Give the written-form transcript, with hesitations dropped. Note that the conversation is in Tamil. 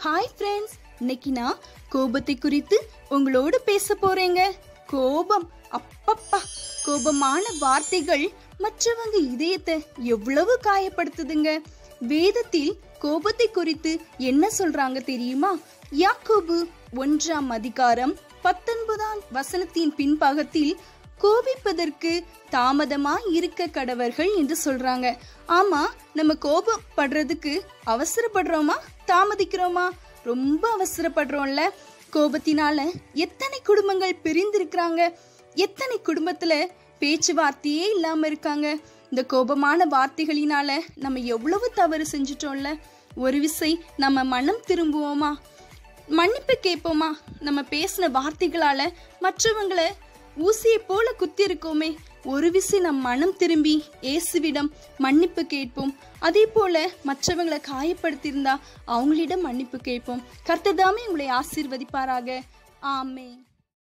ஹாய் ஃப்ரெண்ட்ஸ், இன்னைக்கு நான் கோபத்தை குறித்து உங்களோடு பேச போறேங்க. கோபம், அப்பப்பா, கோபமான வார்த்தைகள் மற்றவங்க இதயத்தை எவ்வளவு காயப்படுத்துதுங்க. வேதத்தில் கோபத்தை குறித்து என்ன சொல்றாங்க தெரியுமா? யாக்கோபு 1:19 பின்பாகத்தில் கோபிப்பதற்கு தாமதமா இருக்க கடவர்கள் என்று சொல்றாங்க. ஆமா, நம்ம கோபப்படுறதுக்கு அவசரப்படுறோமா, தாமதிக்கிறோமா? ரொம்ப அவசரப்படுறோம்ல. கோபத்தினால எத்தனை குடும்பங்கள் பிரிந்திருக்கிறாங்க, எத்தனை குடும்பத்துல பேச்சுவார்த்தையே இல்லாம இருக்காங்க. இந்த கோபமான வார்த்தைகளினால நம்ம எவ்வளவு தவறு செஞ்சிட்டோம்ல. ஒரு விசை நம்ம மனம் திரும்புவோமா, மன்னிப்பு கேட்போமா? நம்ம பேசின வார்த்தைகளால மற்றவங்களை ஊசியை போல குத்தி இருக்கோமே. ஒரு விசை நம் மனம் திரும்பி இயேசுவிடம் மன்னிப்பு கேட்போம். அதே போல மற்றவங்களை காயப்படுத்தியிருந்தா அவங்களிடம் மன்னிப்பு கேட்போம். கர்த்தர் தாமே உங்களை ஆசீர்வதிப்பாராக. ஆமென்.